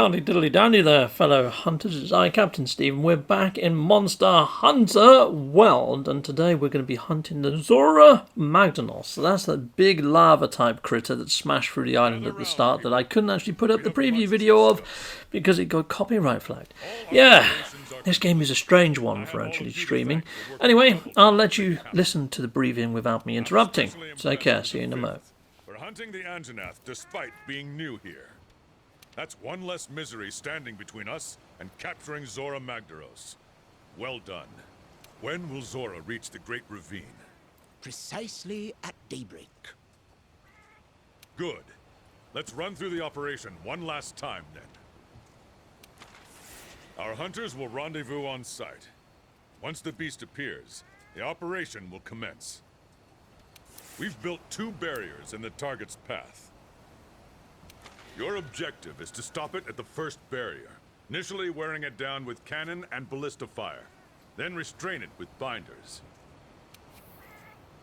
Howdy diddly dandy there, fellow hunters. It's I, Captain Steve, and we're back in Monster Hunter World, and today we're going to be hunting the Zorah Magdaros. So that's that big lava-type critter that smashed through the island at the start that I couldn't actually put up the preview video of because it got copyright flagged. Yeah, this game is a strange one for actually streaming. Anyway, I'll let you listen to the briefing without me interrupting. Take care, see you in a mo. We're hunting the Anjanath despite being new here. That's one less misery standing between us and capturing Zorah Magdaros. Well done. When will Zorah reach the Great Ravine? Precisely at daybreak. Good. Let's run through the operation one last time, then. Our hunters will rendezvous on site. Once the beast appears, the operation will commence. We've built 2 barriers in the target's path. Your objective is to stop it at the first barrier, initially wearing it down with cannon and ballista fire, then restrain it with binders.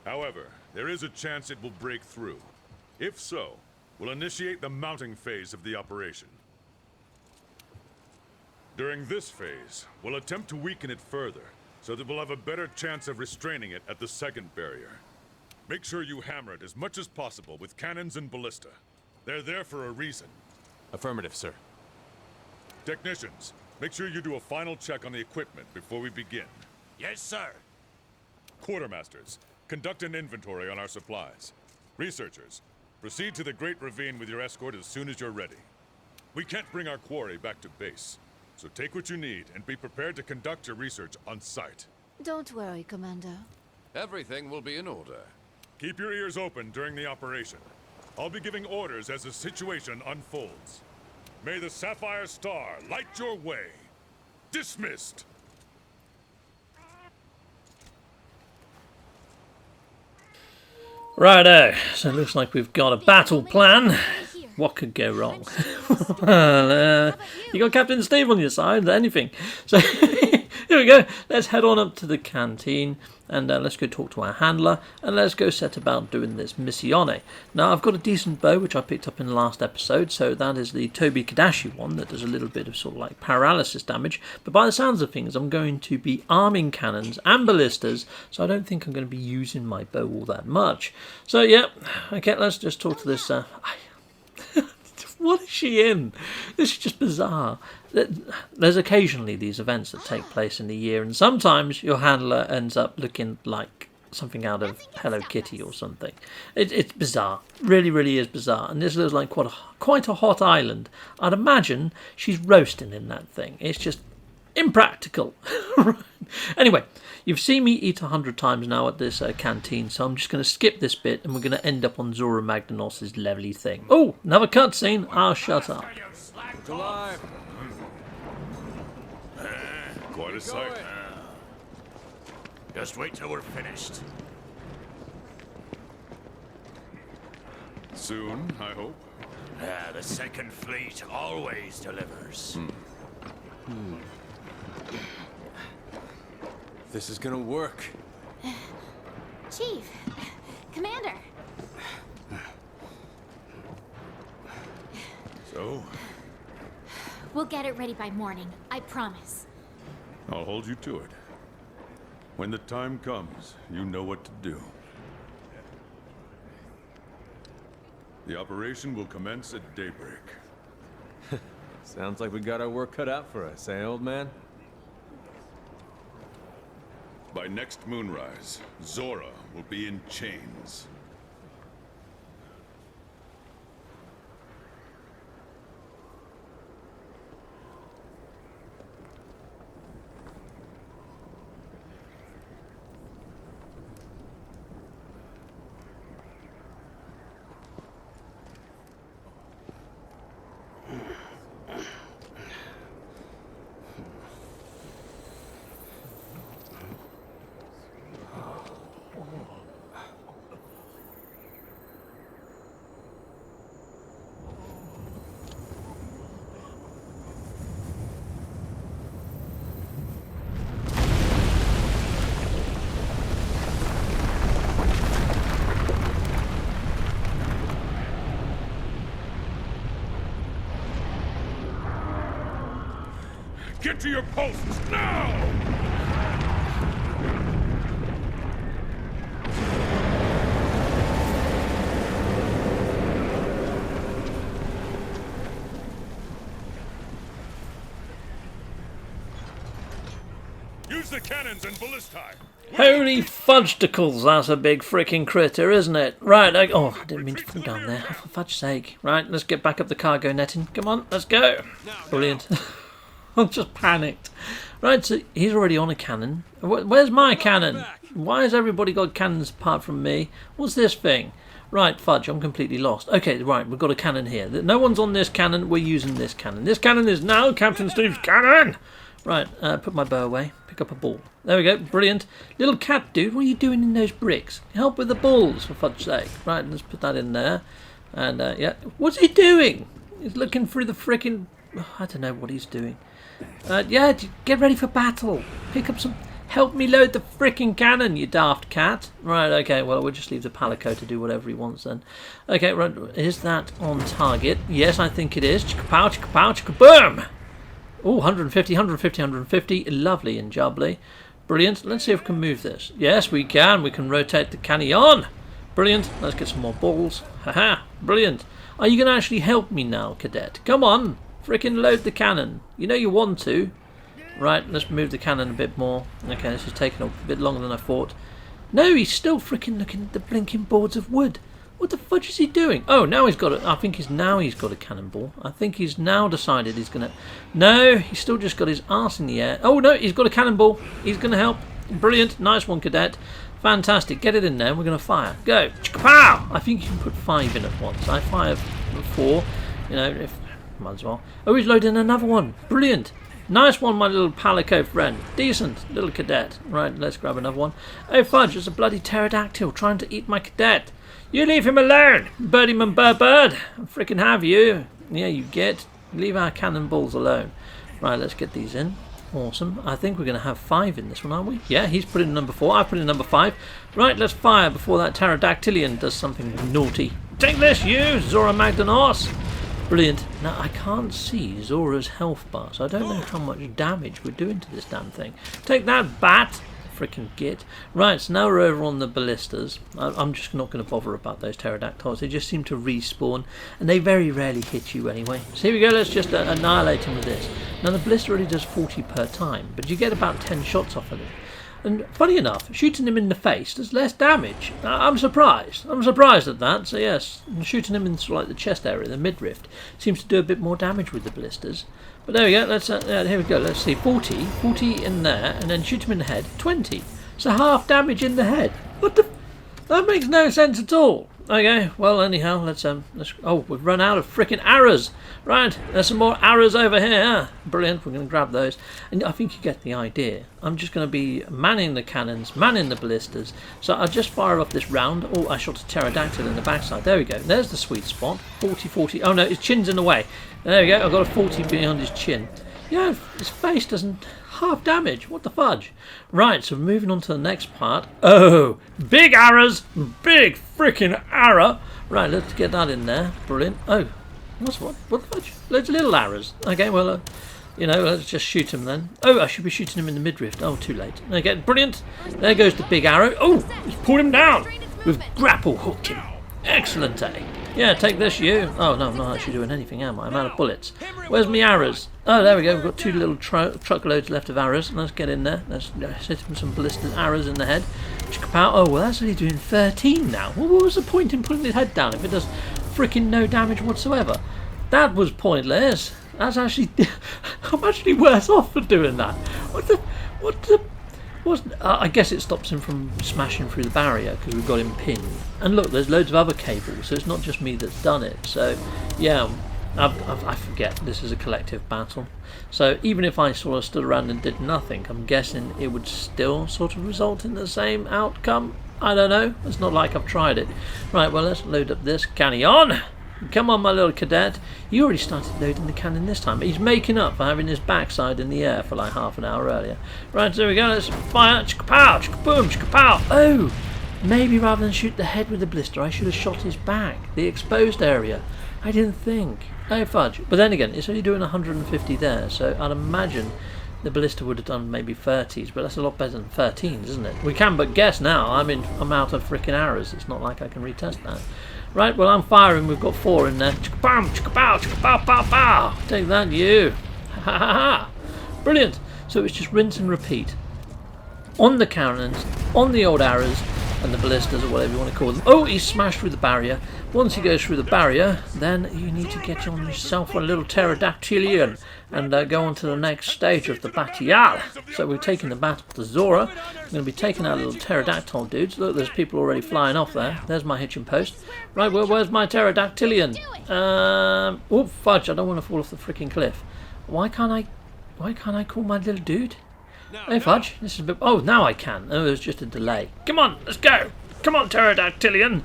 However, there is a chance it will break through. If so, we'll initiate the mounting phase of the operation. During this phase, we'll attempt to weaken it further, so that we'll have a better chance of restraining it at the second barrier. Make sure you hammer it as much as possible with cannons and ballista. They're there for a reason. Affirmative, sir. Technicians, make sure you do a final check on the equipment before we begin. Yes, sir. Quartermasters, conduct an inventory on our supplies. Researchers, proceed to the Great Ravine with your escort as soon as you're ready. We can't bring our quarry back to base, so take what you need and be prepared to conduct your research on site. Don't worry, Commander. Everything will be in order. Keep your ears open during the operation. I'll be giving orders as the situation unfolds. May the Sapphire Star light your way. Dismissed! Righto, so it looks like we've got a battle plan. What could go wrong? Well, you got Captain Steve on your side, anything. So here we go. Let's head on up to the canteen and let's go talk to our handler and let's go set about doing this missione. Now, I've got a decent bow which I picked up in the last episode, so that is the Toby Kadashi one that does a little bit of sort of like paralysis damage. But by the sounds of things, I'm going to be arming cannons and ballistas, so I don't think I'm going to be using my bow all that much. So yeah, okay, let's just talk to this. What is she in? This is just bizarre. There's occasionally these events that take place in the year, and sometimes your handler ends up looking like something out of Hello Kitty or something. It's bizarre. Really, really is bizarre. And this looks like quite a hot island. I'd imagine she's roasting in that thing. It's just impractical. Anyway, you've seen me eat 100 times now at this canteen, so I'm just going to skip this bit and we're going to end up on Zorah Magdaros' lovely thing. Oh, another cutscene. Ah, shut up. It's alive. Quite a sight. Just wait till we're finished. Soon, I hope. The second fleet always delivers. This is gonna work. Chief, Commander. So, We'll get it ready by morning, I promise. I'll hold you to it. When the time comes, you know what to do. The operation will commence at daybreak. Sounds like we got our work cut out for us, eh, old man? By next moonrise, Zorah will be in chains. Get to your posts now! Use the cannons and ballistae! Holy fudgesticles, that's a big freaking critter, isn't it? Right, oh, I didn't mean to fall down there, for fudge's sake. Right, let's get back up the cargo netting. Come on, let's go. Brilliant. I'm just panicked. Right, so he's already on a cannon. Where's my cannon? Why has everybody got cannons apart from me? What's this thing? Right, fudge, I'm completely lost. Okay, right, we've got a cannon here. No one's on this cannon, we're using this cannon. This cannon is now Captain Steve's cannon! Right, put my bow away, pick up a ball. There we go, brilliant. Little cat dude, what are you doing in those bricks? Help with the balls, for fudge's sake. Right, let's put that in there. And, yeah, what's he doing? He's looking through the frickin'... I don't know what he's doing. Yeah, get ready for battle. Pick up some... Help me load the frickin' cannon, you daft cat. Right, okay, well, we'll just leave the palico to do whatever he wants then. Okay, right, is that on target? Yes, I think it is. Chicka-pow, chicka-pow, chicka-boom! Oh, 150, 150, 150. Lovely and jubbly. Brilliant. Let's see if we can move this. Yes, we can. We can rotate the cannon. Brilliant. Let's get some more balls. Haha. Brilliant. Are you going to actually help me now, cadet? Come on. Frickin' load the cannon. You know you want to. Right, let's move the cannon a bit more. Okay, this is taking a bit longer than I thought. No, he's still frickin' looking at the blinking boards of wood. What the fudge is he doing? Oh, now he's got it. I think he's got a cannonball. I think he's now decided he's going to... No, he's still just got his arse in the air. Oh, no, he's got a cannonball. He's going to help. Brilliant. Nice one, cadet. Fantastic. Get it in there and we're going to fire. Go. Pow! I think you can put 5 in at once. I fire 4. You know, if... Might as well. Oh, he's loading another one. Brilliant. Nice one, my little palico friend. Decent little cadet. Right, let's grab another one. Oh, fudge, there's a bloody pterodactyl trying to eat my cadet. You leave him alone, birdieman bird. I frickin' have you. Yeah, you get. Leave our cannonballs alone. Right, let's get these in. Awesome. I think we're going to have 5 in this one, aren't we? Yeah, he's put in number 4. I put in number 5. Right, let's fire before that pterodactylian does something naughty. Take this, you, Zorah Magdaros. Brilliant. Now, I can't see Zorah's health bar, so I don't know how much damage we're doing to this damn thing. Take that, bat. Frickin' git. Right, so now we're over on the ballistas. I'm just not going to bother about those pterodactyls. They just seem to respawn, and they very rarely hit you anyway. So here we go, let's just annihilate them with this. Now the ballista only does 40 per time, but you get about 10 shots off of it. And funny enough, shooting him in the face does less damage. I'm surprised. I'm surprised at that. So yes, shooting him in sort of like the chest area, the midriff, seems to do a bit more damage with the ballistas. But there we go. Let's here we go. Let's see, 40 in there, and then shoot him in the head. 20. So half damage in the head. What the? That makes no sense at all. Okay. Well, anyhow, let's. Oh, we've run out of frickin' arrows. Right. There's some more arrows over here. Brilliant. We're going to grab those, and I think you get the idea. I'm just going to be manning the cannons, manning the ballistas. So I'll just fire off this round. Oh, I shot a pterodactyl in the backside. There we go. There's the sweet spot. 40. Oh no, his chin's in the way. There we go. I've got a 40 beyond his chin. Yeah, his face doesn't half damage. What the fudge? Right, so moving on to the next part. Oh, big arrows. Big freaking arrow. Right, let's get that in there. Brilliant. Oh, what the fudge? Loads of little arrows. Okay, well, you know, let's just shoot him then. Oh, I should be shooting him in the midriff. Oh, too late. Okay, brilliant. There goes the big arrow. Oh, he's pulled him down. We've grapple hooked him. Excellent, eh? Yeah, take this, you. Oh, no, I'm not actually doing anything, am I? I'm out of bullets. Where's my arrows? Oh, there we go. We've got 2 little truckloads left of arrows. Let's get in there. Let's hit him some ballistic arrows in the head. Oh, well, that's only doing 13 now. Well, what was the point in putting his head down if it does freaking no damage whatsoever? That was pointless. That's actually... I'm actually worse off for doing that. I guess it stops him from smashing through the barrier because we've got him pinned. And look, there's loads of other cables, so it's not just me that's done it. So, yeah, I forget this is a collective battle. So even if I sort of stood around and did nothing, I'm guessing it would still sort of result in the same outcome. I don't know. It's not like I've tried it. Right, well, let's load up this cannon. Come on, my little cadet. You already started loading the cannon this time. He's making up for having his backside in the air for like half an hour earlier. Right, so there we go. Let's fire. Chicka-pow, chicka-boom, chicka-pow. Oh, maybe rather than shoot the head with the blister, I should have shot his back, the exposed area. I didn't think. Oh, fudge. But then again, it's only doing 150 there, so I'd imagine the ballista would have done maybe 30s, but that's a lot better than 13s, isn't it? We can but guess now. I'm out of freaking arrows. It's not like I can retest that. Right, well, I'm firing. We've got 4 in there. Chicka-bam, chicka-bow, chicka-bow, pow, pow. Take that, you. Ha ha ha. Brilliant. So it's just rinse and repeat. On the cannons, on the old arrows, and the ballistas, or whatever you want to call them. Oh, he's smashed through the barrier. Once he goes through the barrier, then you need to get on yourself a little pterodactylian and go on to the next stage of the battle. So we're taking the battle to Zorah. We're going to be taking our little pterodactyl dudes. Look, there's people already flying off there. There's my hitching post. Right, well, where's my pterodactylian? Oh, fudge! I don't want to fall off the freaking cliff. Why can't I call my little dude? Hey, fudge! This is a bit. Oh, now I can. Oh, it was just a delay. Come on, let's go! Come on, pterodactylian!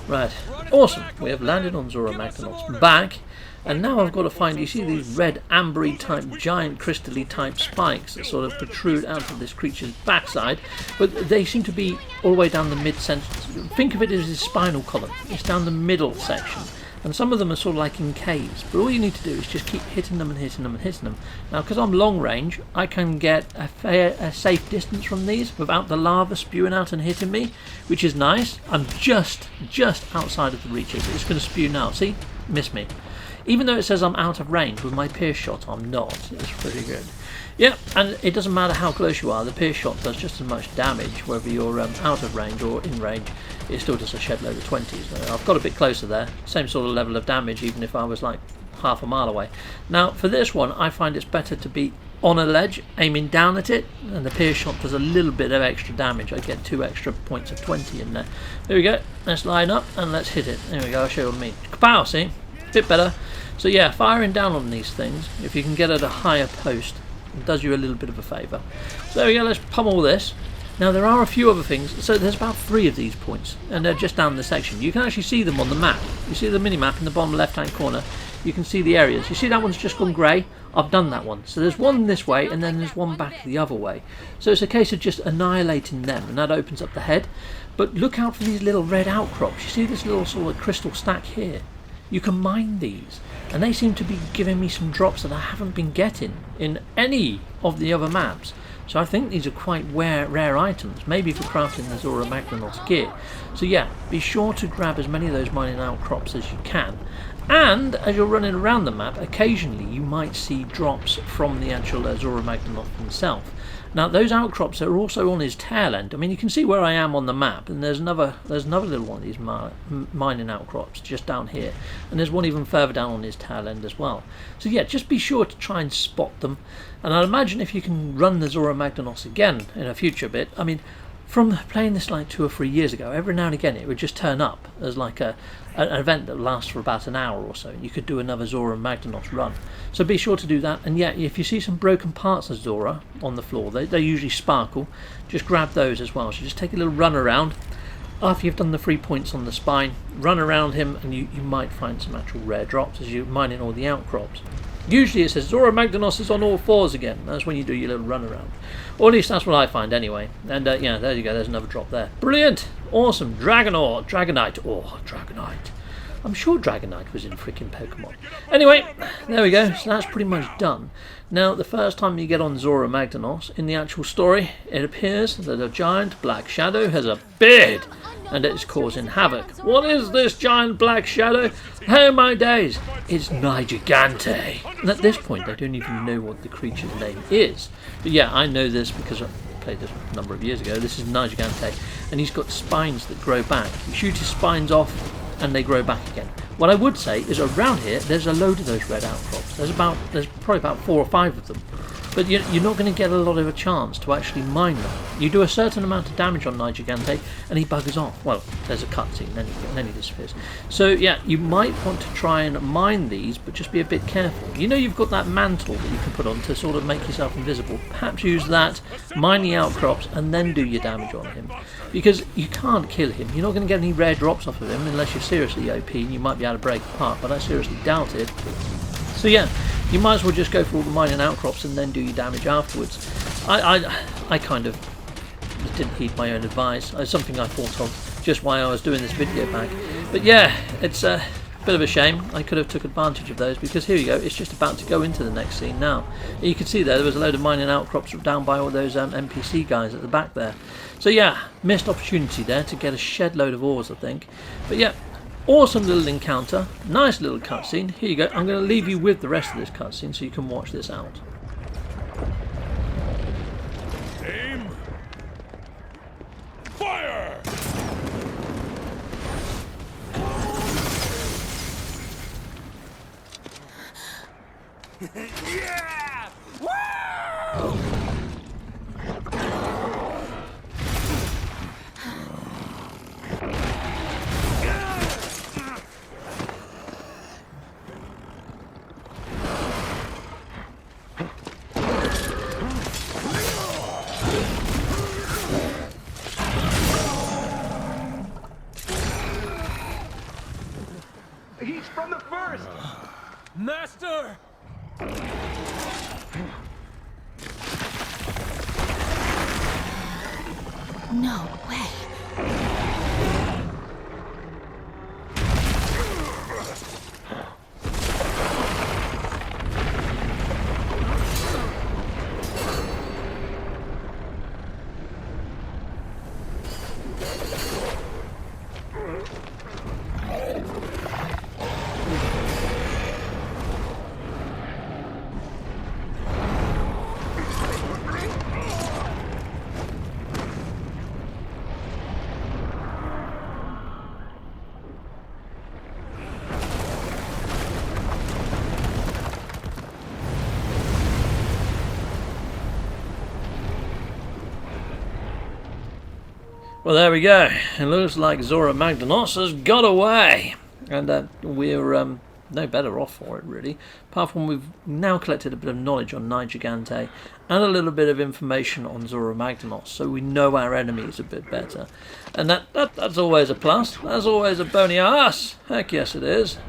Right, awesome. We have landed on Zorah Magdaros' back, and now I've got to find. You see these red, ambery type, giant, crystally type spikes that sort of protrude out of this creature's backside, but they seem to be all the way down the mid-center. Think of it as his spinal column. It's down the middle section. And some of them are sort of like in caves, but all you need to do is just keep hitting them and hitting them and hitting them. Now, because I'm long range, I can get a safe distance from these without the lava spewing out and hitting me, which is nice. I'm just outside of the reach of it. It's going to spew now. See? Miss me. Even though it says I'm out of range with my pierce shot, I'm not. It's pretty good. Yeah, and it doesn't matter how close you are, the pierce shot does just as much damage, whether you're out of range or in range. It still does a shed load of 20s. I've got a bit closer there, same sort of level of damage even if I was like half a mile away. Now for this one I find it's better to be on a ledge, aiming down at it, and the pierce shot does a little bit of extra damage. I get 2 extra points of 20 in there. There we go, let's line up and let's hit it. There we go, I'll show you what I mean. Kapow, see? Bit better. So yeah, firing down on these things, if you can get at a higher post, it does you a little bit of a favour. So there we go, let's pummel this. Now there are a few other things, so there's about 3 of these points, and they're just down the section. You can actually see them on the map. You see the mini-map in the bottom left-hand corner, you can see the areas. You see that one's just gone grey? I've done that one. So there's one this way, and then there's one back the other way. So it's a case of just annihilating them, and that opens up the head. But look out for these little red outcrops. You see this little sort of crystal stack here? You can mine these, and they seem to be giving me some drops that I haven't been getting in any of the other maps. So I think these are quite rare items, maybe for crafting the Zorah Magdaros gear. So yeah, be sure to grab as many of those mining outcrops as you can. And as you're running around the map, occasionally you might see drops from the actual Zorah Magdaros himself. Now those outcrops are also on his tail end. I mean, you can see where I am on the map, and there's another little one of these mining outcrops just down here, and there's one even further down on his tail end as well. So yeah, just be sure to try and spot them. And I'd imagine if you can run the Zorah Magdaros again in a future bit, I mean, from playing this like 2 or 3 years ago, every now and again it would just turn up as like an event that lasts for about an hour or so. You could do another Zorah Magdaros run. So be sure to do that. And yeah, if you see some broken parts of Zorah on the floor, they usually sparkle. Just grab those as well. So just take a little run around. After you've done the 3 points on the spine, run around him, and you might find some actual rare drops as you're mining all the outcrops. Usually it says Zorah Magdaros is on all 4s again. That's when you do your little run around. Or at least that's what I find anyway. And yeah, there you go, there's another drop there. Brilliant! Awesome! Dragonite. Oh, Dragonite. I'm sure Dragonite was in freaking Pokemon. Anyway, there we go. So that's pretty much done. Now, the first time you get on Zorah Magdaros, in the actual story, it appears that a giant black shadow has a beard, and it's causing havoc. What is this giant black shadow? Oh my days! It's Nigigante. And at this point, I don't even know what the creature's name is. But yeah, I know this because I played this a number of years ago. This is Nigigante, and he's got spines that grow back. You shoot his spines off, and they grow back again. What I would say is around here there's a load of those red outcrops. There's probably about 4 or 5 of them, but you're not going to get a lot of a chance to actually mine them. You do a certain amount of damage on Nigigante and he buggers off. Well, there's a cutscene, then he disappears. So yeah, you might want to try and mine these, but just be a bit careful. You know you've got that mantle that you can put on to sort of make yourself invisible. Perhaps use that, mine the outcrops, and then do your damage on him. Because you can't kill him. You're not going to get any rare drops off of him unless you're seriously OP, and you might be able to break apart, but I seriously doubt it. So yeah, you might as well just go for all the mining outcrops and then do your damage afterwards. I kind of didn't heed my own advice. It's something I thought of just while I was doing this video back. But yeah, it's Bit of a shame. I could have took advantage of those, because here you go, it's just about to go into the next scene now. You can see there was a load of mining outcrops down by all those NPC guys at the back there. So yeah, missed opportunity there to get a shed load of ores, I think. But yeah, awesome little encounter, nice little cutscene. Here you go, I'm going to leave you with the rest of this cutscene so you can watch this out. Aim. Fire! Yeah! Woo! He's from the first! Master! No way. Well, there we go. It looks like Zorah Magdaros has got away. And we're no better off for it, really. Apart from we've now collected a bit of knowledge on Gigante and a little bit of information on Zorah Magdaros, so we know our enemies a bit better. And that's always a plus. That's always a bony ass. Heck yes it is.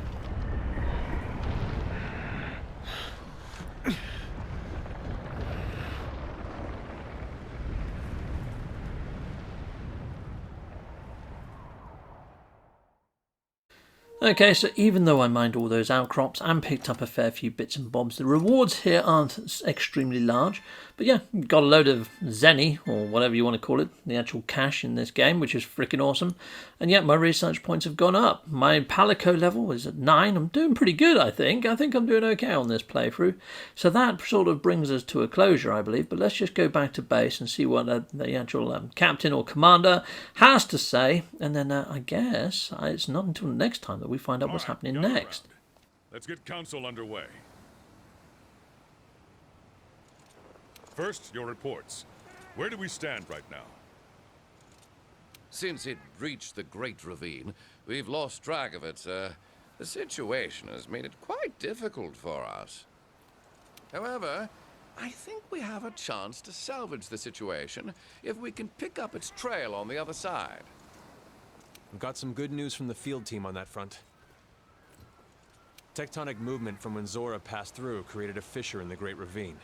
Okay, so even though I mined all those outcrops and picked up a fair few bits and bobs, the rewards here aren't extremely large. But yeah, got a load of Zenny, or whatever you want to call it, the actual cash in this game, which is freaking awesome. And yet my research points have gone up. My Palico level is at 9. I'm doing pretty good, I think. I think I'm doing okay on this playthrough. So that sort of brings us to a closure, I believe. But let's just go back to base and see what the actual captain or commander has to say. And then I guess it's not until next time that we find out what's happening next. Around. Let's get council underway. First, your reports. Where do we stand right now? Since it reached the Great Ravine, we've lost track of it, sir. The situation has made it quite difficult for us. However, I think we have a chance to salvage the situation if we can pick up its trail on the other side. We've got some good news from the field team on that front. Tectonic movement from when Zorah passed through created a fissure in the Great Ravine.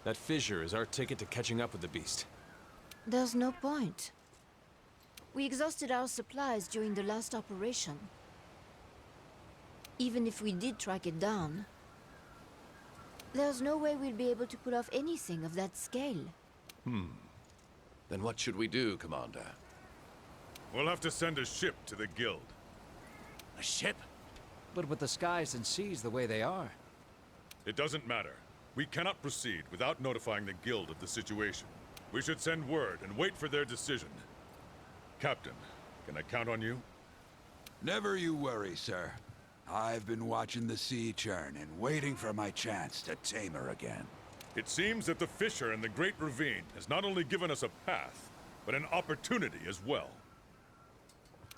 That fissure is our ticket to catching up with the beast. There's no point. We exhausted our supplies during the last operation. Even if we did track it down, there's no way we'll be able to pull off anything of that scale. Then what should we do, Commander? We'll have to send a ship to the guild. A ship? But with the skies and seas the way they are. It doesn't matter. We cannot proceed without notifying the guild of the situation. We should send word and wait for their decision. Captain, can I count on you? Never you worry, sir. I've been watching the sea churn and waiting for my chance to tame her again. It seems that the fissure in the Great Ravine has not only given us a path, but an opportunity as well.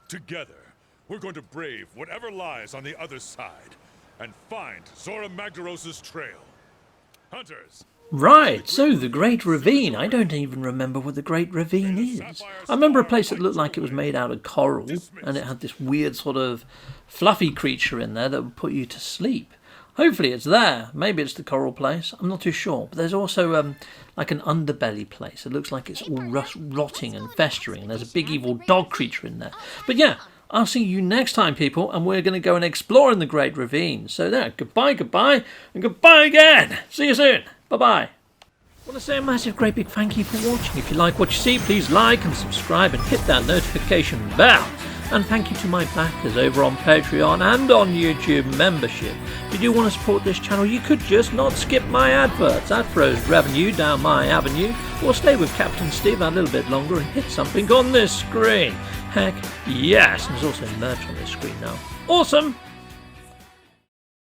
Together, we're going to brave whatever lies on the other side and find Zorah Magdaros' trail. Hunters! Right, so the Great Ravine. I don't even remember what the Great Ravine is. I remember a place that looked like it was made out of coral, and it had this weird sort of fluffy creature in there that would put you to sleep. Hopefully it's there. Maybe it's the coral place. I'm not too sure. But there's also like an underbelly place. It looks like it's all rotting and festering, and there's a big evil dog creature in there. But yeah, I'll see you next time, people, and we're going to go and explore in the Great Ravine. So there, goodbye, goodbye, and goodbye again. See you soon. Bye-bye. I want to say a massive, great big thank you for watching. If you like what you see, please like and subscribe and hit that notification bell. And thank you to my backers over on Patreon and on YouTube membership. If you do want to support this channel, you could just not skip my adverts. That throws revenue down my avenue. Or stay with Captain Steve a little bit longer and hit something on this screen. Heck, yes. And there's also merch on this screen now. Awesome!